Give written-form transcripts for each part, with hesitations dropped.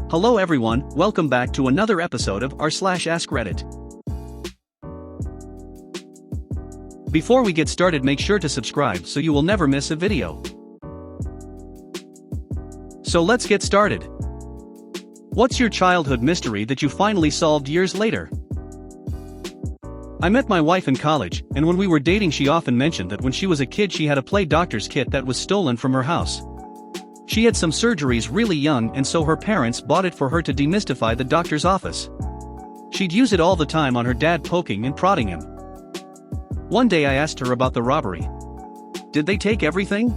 Hello everyone, welcome back to another episode of r/AskReddit. Before we get started, make sure to subscribe so you will never miss a video. So let's get started. What's your childhood mystery that you finally solved years later? I met my wife in college, and when we were dating she often mentioned that when she was a kid she had a play doctor's kit that was stolen from her house. She had some surgeries really young, and so her parents bought it for her to demystify the doctor's office. She'd use it all the time on her dad, poking and prodding him. One day I asked her about the robbery. Did they take everything?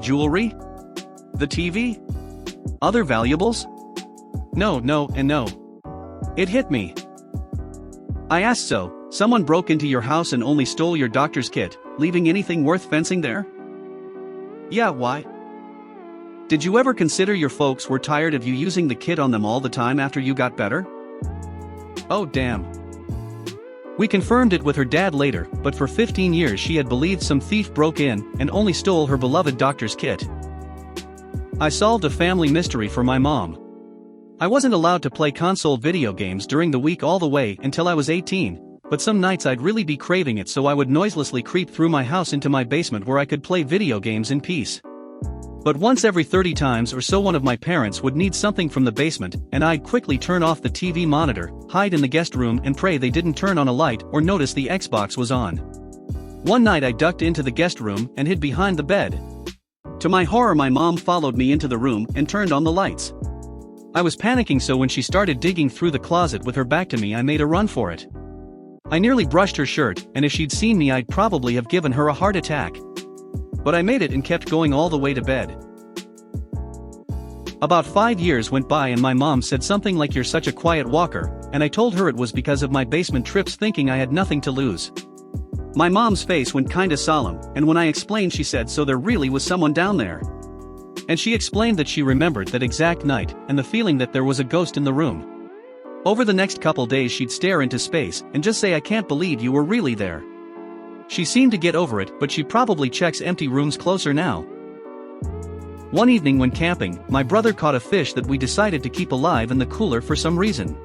Jewelry? The TV? Other valuables? No, and no. It hit me. I asked, so, someone broke into your house and only stole your doctor's kit, leaving anything worth fencing there? Yeah, why? Did you ever consider your folks were tired of you using the kit on them all the time after you got better? Oh damn. We confirmed it with her dad later, but for 15 years she had believed some thief broke in and only stole her beloved doctor's kit. I solved a family mystery for my mom. I wasn't allowed to play console video games during the week all the way until I was 18, but some nights I'd really be craving it, so I would noiselessly creep through my house into my basement where I could play video games in peace. But once every 30 times or so one of my parents would need something from the basement, and I'd quickly turn off the TV monitor, hide in the guest room and pray they didn't turn on a light or notice the Xbox was on. One night I ducked into the guest room and hid behind the bed. To my horror my mom followed me into the room and turned on the lights. I was panicking, so when she started digging through the closet with her back to me I made a run for it. I nearly brushed her shirt, and if she'd seen me I'd probably have given her a heart attack. But I made it and kept going all the way to bed. About 5 years went by and my mom said something like, "You're such a quiet walker," and I told her it was because of my basement trips, thinking I had nothing to lose. My mom's face went kinda solemn, and when I explained she said, "So there really was someone down there?" And she explained that she remembered that exact night, and the feeling that there was a ghost in the room. Over the next couple days she'd stare into space and just say, "I can't believe you were really there." She seemed to get over it, but she probably checks empty rooms closer now. One evening when camping, my brother caught a fish that we decided to keep alive in the cooler for some reason.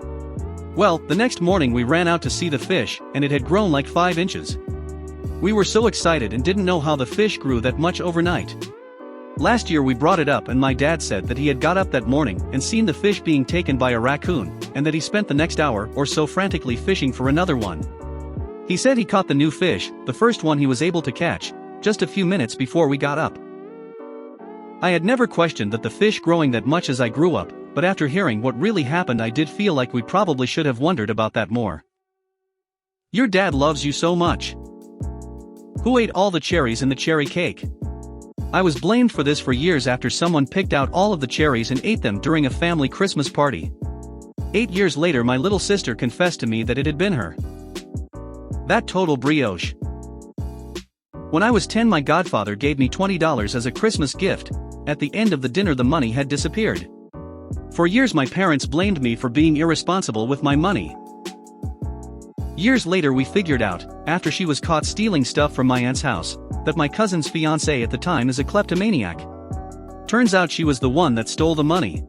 Well, the next morning we ran out to see the fish, and it had grown like 5 inches. We were so excited and didn't know how the fish grew that much overnight. Last year we brought it up and my dad said that he had got up that morning and seen the fish being taken by a raccoon, and that he spent the next hour or so frantically fishing for another one. He said he caught the new fish, the first one he was able to catch, just a few minutes before we got up. I had never questioned that the fish growing that much as I grew up, but after hearing what really happened I did feel like we probably should have wondered about that more. Your dad loves you so much. Who ate all the cherries in the cherry cake? I was blamed for this for years after someone picked out all of the cherries and ate them during a family Christmas party. 8 years later my little sister confessed to me that it had been her. That total brioche. When I was 10 my godfather gave me $20 as a Christmas gift. At the end of the dinner the money had disappeared. For years my parents blamed me for being irresponsible with my money. Years later we figured out, after she was caught stealing stuff from my aunt's house, that my cousin's fiancé at the time is a kleptomaniac. Turns out she was the one that stole the money.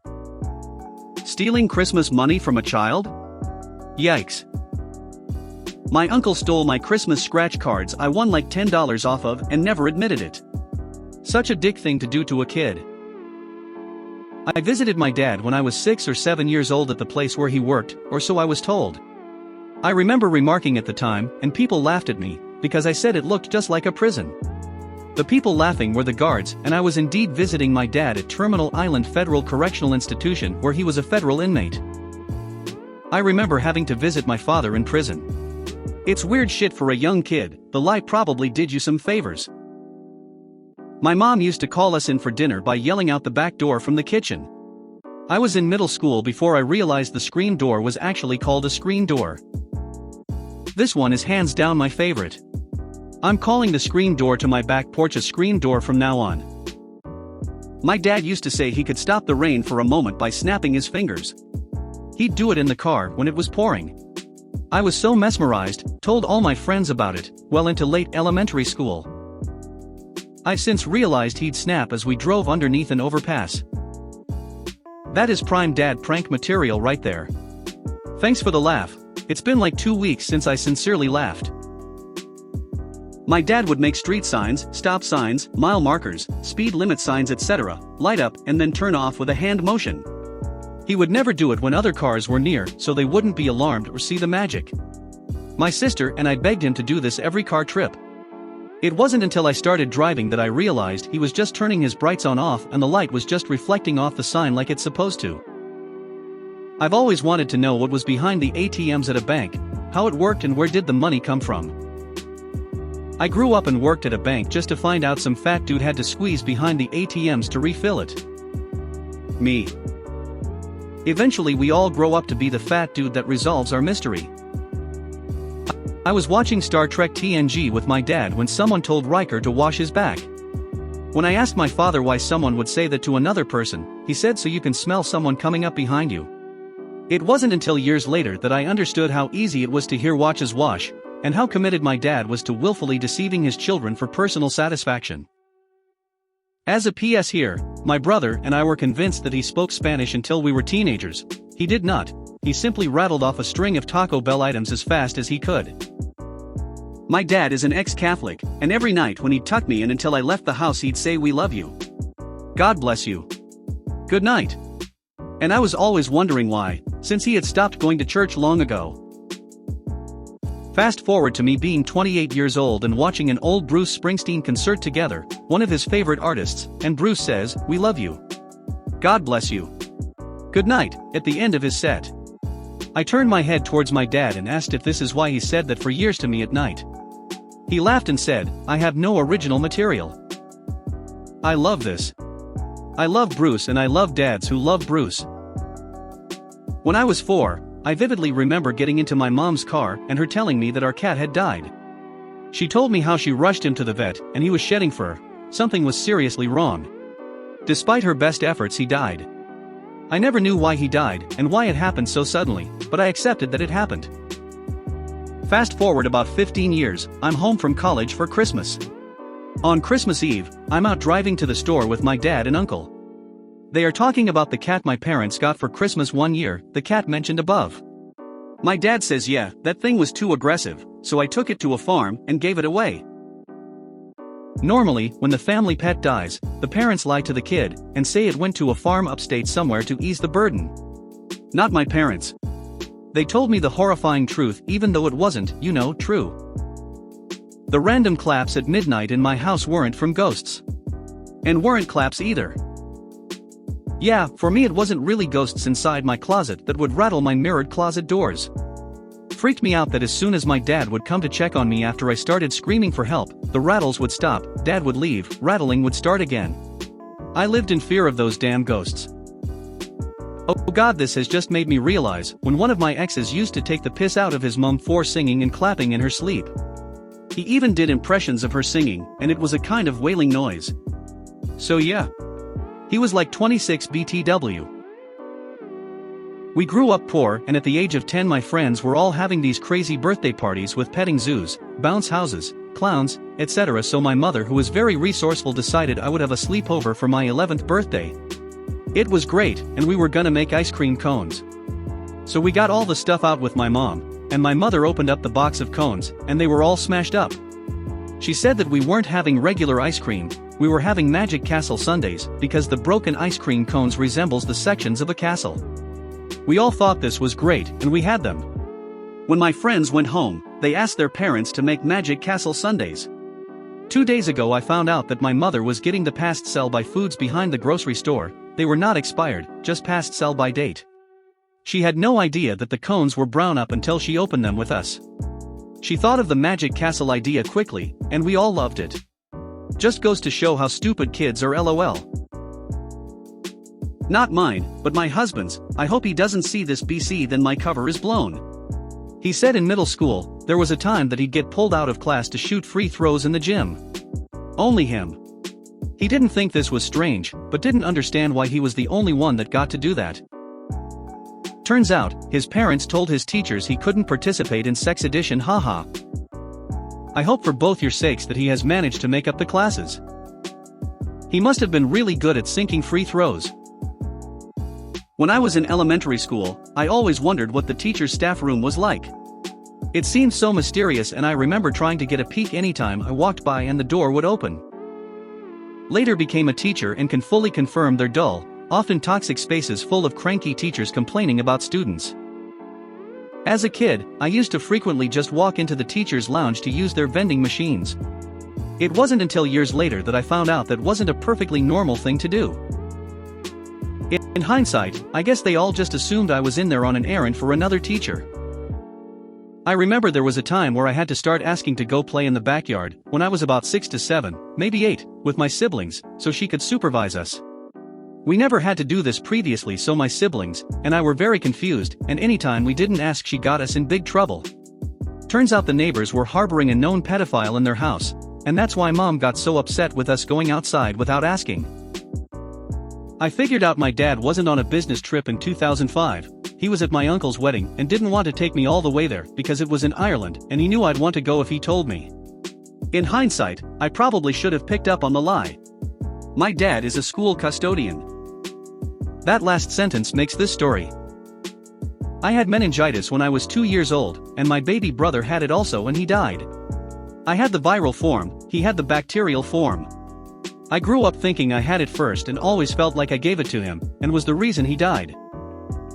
Stealing Christmas money from a child? Yikes. My uncle stole my Christmas scratch cards I won like $10 off of and never admitted it. Such a dick thing to do to a kid. I visited my dad when I was 6 or 7 years old at the place where he worked, or so I was told. I remember remarking at the time, and people laughed at me, because I said it looked just like a prison. The people laughing were the guards, and I was indeed visiting my dad at Terminal Island Federal Correctional Institution where he was a federal inmate. I remember having to visit my father in prison. It's weird shit for a young kid, the lie probably did you some favors. My mom used to call us in for dinner by yelling out the back door from the kitchen. I was in middle school before I realized the screen door was actually called a screen door. This one is hands down my favorite. I'm calling the screen door to my back porch a screen door from now on. My dad used to say he could stop the rain for a moment by snapping his fingers. He'd do it in the car when it was pouring. I was so mesmerized, told all my friends about it, well into late elementary school. I've since realized he'd snap as we drove underneath an overpass. That is prime dad prank material right there. Thanks for the laugh. It's been like 2 weeks since I sincerely laughed. My dad would make street signs, stop signs, mile markers, speed limit signs etc. light up and then turn off with a hand motion. He would never do it when other cars were near so they wouldn't be alarmed or see the magic. My sister and I begged him to do this every car trip. It wasn't until I started driving that I realized he was just turning his brights on off and the light was just reflecting off the sign like it's supposed to. I've always wanted to know what was behind the ATMs at a bank, how it worked and where did the money come from. I grew up and worked at a bank just to find out some fat dude had to squeeze behind the ATMs to refill it. Me. Eventually we all grow up to be the fat dude that resolves our mystery. I was watching Star Trek TNG with my dad when someone told Riker to wash his back. When I asked my father why someone would say that to another person, he said so you can smell someone coming up behind you. It wasn't until years later that I understood how easy it was to hear watches wash, and how committed my dad was to willfully deceiving his children for personal satisfaction. As a PS here, my brother and I were convinced that he spoke Spanish until we were teenagers. He did not. He simply rattled off a string of Taco Bell items as fast as he could. My dad is an ex-Catholic, and every night when he'd tuck me in until I left the house he'd say we love you. God bless you. Good night. And I was always wondering why, since he had stopped going to church long ago. Fast forward to me being 28 years old and watching an old Bruce Springsteen concert together, one of his favorite artists, and Bruce says, "We love you. God bless you. Good night," at the end of his set. I turned my head towards my dad and asked if this is why he said that for years to me at night. He laughed and said, "I have no original material. I love this. I love Bruce and I love dads who love Bruce." When I was 4, I vividly remember getting into my mom's car and her telling me that our cat had died. She told me how she rushed him to the vet and he was shedding fur, something was seriously wrong. Despite her best efforts he died. I never knew why he died and why it happened so suddenly, but I accepted that it happened. Fast forward about 15 years, I'm home from college for Christmas. On Christmas Eve, I'm out driving to the store with my dad and uncle. They are talking about the cat my parents got for Christmas one year, the cat mentioned above. My dad says yeah, that thing was too aggressive, so I took it to a farm and gave it away. Normally, when the family pet dies, the parents lie to the kid and say it went to a farm upstate somewhere to ease the burden. Not my parents. They told me the horrifying truth even though it wasn't, true. The random claps at midnight in my house weren't from ghosts. And weren't claps either. Yeah, for me it wasn't really ghosts inside my closet that would rattle my mirrored closet doors. Freaked me out that as soon as my dad would come to check on me after I started screaming for help, the rattles would stop, dad would leave, rattling would start again. I lived in fear of those damn ghosts. Oh god, this has just made me realize when one of my exes used to take the piss out of his mom for singing and clapping in her sleep. He even did impressions of her singing, and it was a kind of wailing noise. So yeah. He was like 26 BTW. We grew up poor and at the age of 10 my friends were all having these crazy birthday parties with petting zoos, bounce houses, clowns, etc. So my mother, who was very resourceful, decided I would have a sleepover for my 11th birthday. It was great, and we were gonna make ice cream cones. So we got all the stuff out with my mom, and my mother opened up the box of cones, and they were all smashed up. She said that we weren't having regular ice cream, we were having Magic Castle sundaes, because the broken ice cream cones resembles the sections of a castle. We all thought this was great, and we had them. When my friends went home, they asked their parents to make Magic Castle sundaes. 2 days ago I found out that my mother was getting the past sell-by foods behind the grocery store. They were not expired, just past sell-by date. She had no idea that the cones were brown up until she opened them with us. She thought of the Magic Castle idea quickly, and we all loved it. Just goes to show how stupid kids are, lol. Not mine, but my husband's. I hope he doesn't see this BC, then my cover is blown. He said in middle school, there was a time that he'd get pulled out of class to shoot free throws in the gym. Only him. He didn't think this was strange, but didn't understand why he was the only one that got to do that. Turns out, his parents told his teachers he couldn't participate in sex edition, haha. I hope for both your sakes that he has managed to make up the classes. He must have been really good at sinking free throws. When I was in elementary school, I always wondered what the teacher's staff room was like. It seemed so mysterious, and I remember trying to get a peek anytime I walked by and the door would open. Later became a teacher and can fully confirm their dull, often toxic spaces full of cranky teachers complaining about students. As a kid, I used to frequently just walk into the teacher's lounge to use their vending machines. It wasn't until years later that I found out that wasn't a perfectly normal thing to do. In hindsight, I guess they all just assumed I was in there on an errand for another teacher. I remember there was a time where I had to start asking to go play in the backyard, when I was about 6 to 7, maybe 8, with my siblings, so she could supervise us. We never had to do this previously, so my siblings and I were very confused, and anytime we didn't ask she got us in big trouble. Turns out the neighbors were harboring a known pedophile in their house, and that's why Mom got so upset with us going outside without asking. I figured out my dad wasn't on a business trip in 2005, he was at my uncle's wedding and didn't want to take me all the way there because it was in Ireland and he knew I'd want to go if he told me. In hindsight, I probably should have picked up on the lie. My dad is a school custodian. That last sentence makes this story. I had meningitis when I was 2 years old, and my baby brother had it also and he died. I had the viral form, he had the bacterial form. I grew up thinking I had it first and always felt like I gave it to him, and was the reason he died.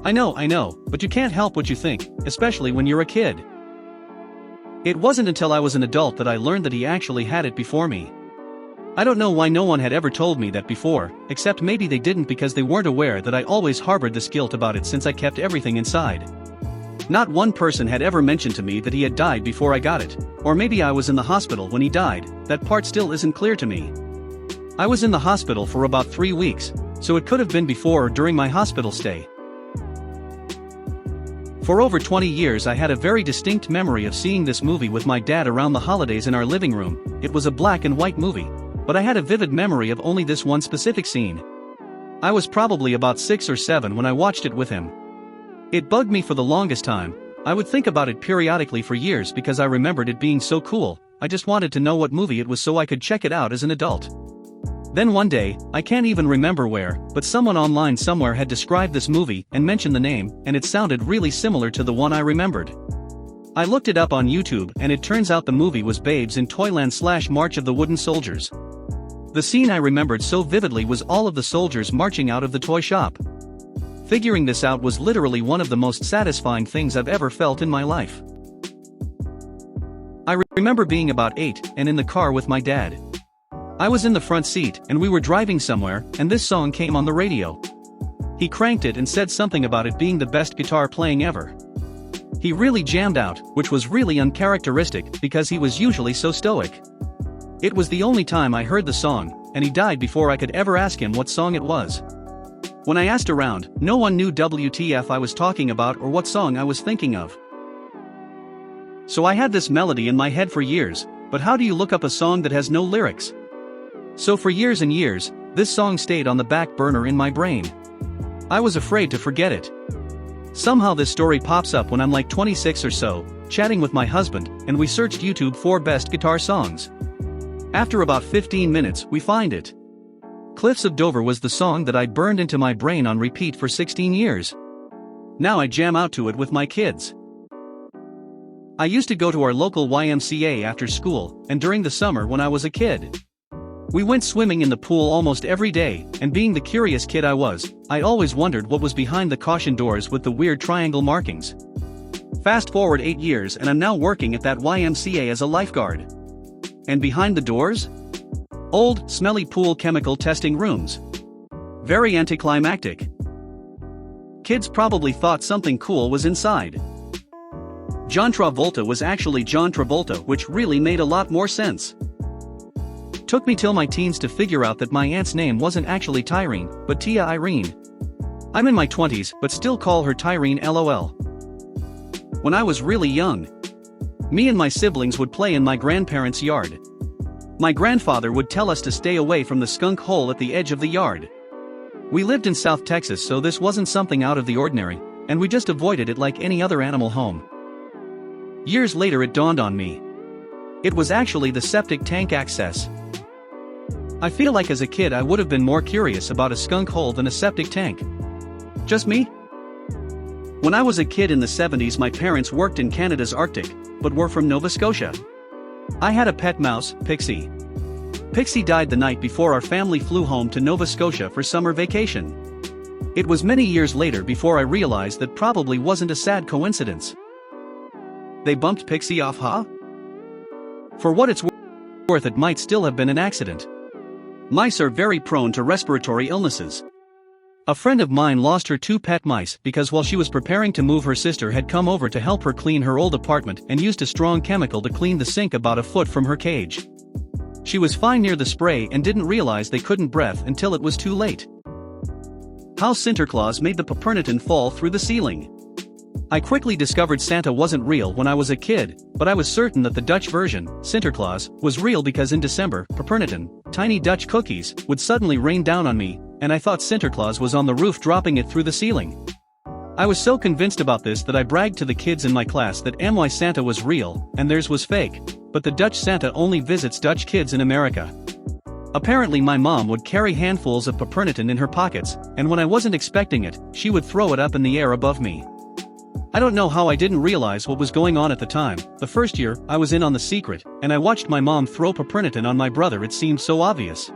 I know, but you can't help what you think, especially when you're a kid. It wasn't until I was an adult that I learned that he actually had it before me. I don't know why no one had ever told me that before, except maybe they didn't because they weren't aware that I always harbored this guilt about it since I kept everything inside. Not one person had ever mentioned to me that he had died before I got it, or maybe I was in the hospital when he died, that part still isn't clear to me. I was in the hospital for about 3 weeks, so it could have been before or during my hospital stay. For over 20 years I had a very distinct memory of seeing this movie with my dad around the holidays in our living room. It was a black and white movie, but I had a vivid memory of only this one specific scene. I was probably about 6 or 7 when I watched it with him. It bugged me for the longest time. I would think about it periodically for years because I remembered it being so cool. I just wanted to know what movie it was so I could check it out as an adult. Then one day, I can't even remember where, but someone online somewhere had described this movie and mentioned the name, and it sounded really similar to the one I remembered. I looked it up on YouTube and it turns out the movie was Babes in Toyland / March of the Wooden Soldiers. The scene I remembered so vividly was all of the soldiers marching out of the toy shop. Figuring this out was literally one of the most satisfying things I've ever felt in my life. I remember being about 8 and in the car with my dad. I was in the front seat and we were driving somewhere, and this song came on the radio. He cranked it and said something about it being the best guitar playing ever. He really jammed out, which was really uncharacteristic because he was usually so stoic. It was the only time I heard the song, and he died before I could ever ask him what song it was. When I asked around, no one knew WTF I was talking about or what song I was thinking of. So I had this melody in my head for years, but how do you look up a song that has no lyrics? So for years and years, this song stayed on the back burner in my brain. I was afraid to forget it. Somehow this story pops up when I'm like 26 or so, chatting with my husband, and we searched YouTube for best guitar songs. After about 15 minutes, we find it. Cliffs of Dover was the song that I burned into my brain on repeat for 16 years. Now I jam out to it with my kids. I used to go to our local YMCA after school, and during the summer when I was a kid. We went swimming in the pool almost every day, and being the curious kid I was, I always wondered what was behind the caution doors with the weird triangle markings. Fast forward 8 years and I'm now working at that YMCA as a lifeguard. And behind the doors? Old, smelly pool chemical testing rooms. Very anticlimactic. Kids probably thought something cool was inside. John Travolta was actually John Travolta, which really made a lot more sense. Took me till my teens to figure out that my aunt's name wasn't actually Tyrene, but Tia Irene. I'm in my 20s, but still call her Tyrene LOL. When I was really young, me and my siblings would play in my grandparents' yard. My grandfather would tell us to stay away from the skunk hole at the edge of the yard. We lived in South Texas, so this wasn't something out of the ordinary, and we just avoided it like any other animal home. Years later it dawned on me. It was actually the septic tank access. I feel like as a kid I would have been more curious about a skunk hole than a septic tank. Just me? When I was a kid in the 70s, my parents worked in Canada's Arctic, but were from Nova Scotia. I had a pet mouse, Pixie. Pixie died the night before our family flew home to Nova Scotia for summer vacation. It was many years later before I realized that probably wasn't a sad coincidence. They bumped Pixie off, huh? For what it's worth, it might still have been an accident. Mice are very prone to respiratory illnesses. A friend of mine lost her 2 pet mice because while she was preparing to move, her sister had come over to help her clean her old apartment and used a strong chemical to clean the sink about a foot from her cage. She was fine near the spray and didn't realize they couldn't breathe until it was too late. How Sinterklaas made the Pepperniton fall through the ceiling. I quickly discovered Santa wasn't real when I was a kid, but I was certain that the Dutch version, Sinterklaas, was real because in December, Pepperniton, tiny Dutch cookies, would suddenly rain down on me, and I thought Sinterklaas was on the roof dropping it through the ceiling. I was so convinced about this that I bragged to the kids in my class that my Santa was real, and theirs was fake, but the Dutch Santa only visits Dutch kids in America. Apparently my mom would carry handfuls of Pepperniton in her pockets, and when I wasn't expecting it, she would throw it up in the air above me. I don't know how I didn't realize what was going on at the time. The first year I was in on the secret, and I watched my mom throw Pepperniton on my brother. It seemed so obvious.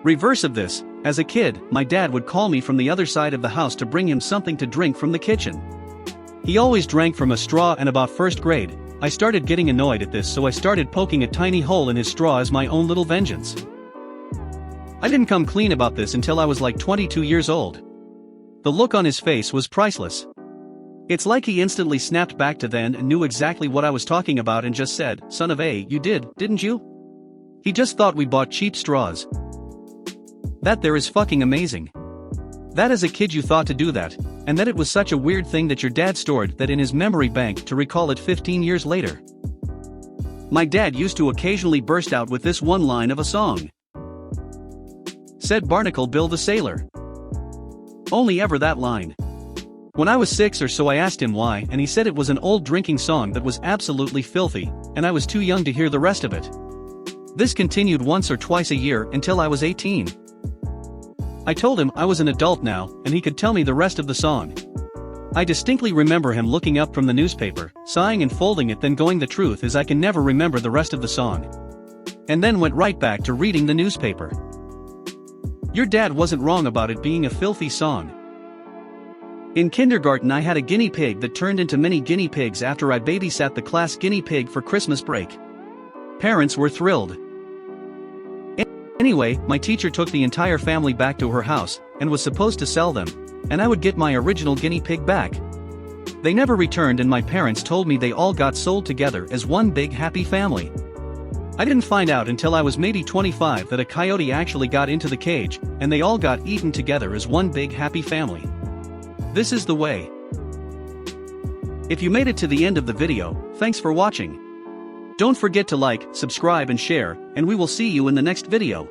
Reverse of this, as a kid, my dad would call me from the other side of the house to bring him something to drink from the kitchen. He always drank from a straw, and about first grade, I started getting annoyed at this, so I started poking a tiny hole in his straw as my own little vengeance. I didn't come clean about this until I was like 22 years old. The look on his face was priceless. It's like he instantly snapped back to then and knew exactly what I was talking about and just said, "Son of a, you did, didn't you?" He just thought we bought cheap straws. That there is fucking amazing. That as a kid you thought to do that, and that it was such a weird thing that your dad stored that in his memory bank to recall it 15 years later. My dad used to occasionally burst out with this one line of a song. Said Barnacle Bill the Sailor. Only ever that line. When I was 6 or so I asked him why, and he said it was an old drinking song that was absolutely filthy, and I was too young to hear the rest of it. This continued once or twice a year until I was 18. I told him I was an adult now, and he could tell me the rest of the song. I distinctly remember him looking up from the newspaper, sighing and folding it, then going, "The truth is I can never remember the rest of the song." And then went right back to reading the newspaper. Your dad wasn't wrong about it being a filthy song. In kindergarten I had a guinea pig that turned into many guinea pigs after I babysat the class guinea pig for Christmas break. Parents were thrilled. Anyway, my teacher took the entire family back to her house, and was supposed to sell them, and I would get my original guinea pig back. They never returned, and my parents told me they all got sold together as one big happy family. I didn't find out until I was maybe 25 that a coyote actually got into the cage, and they all got eaten together as one big happy family. This is the way. If you made it to the end of the video, thanks for watching. Don't forget to like, subscribe and share, and we will see you in the next video.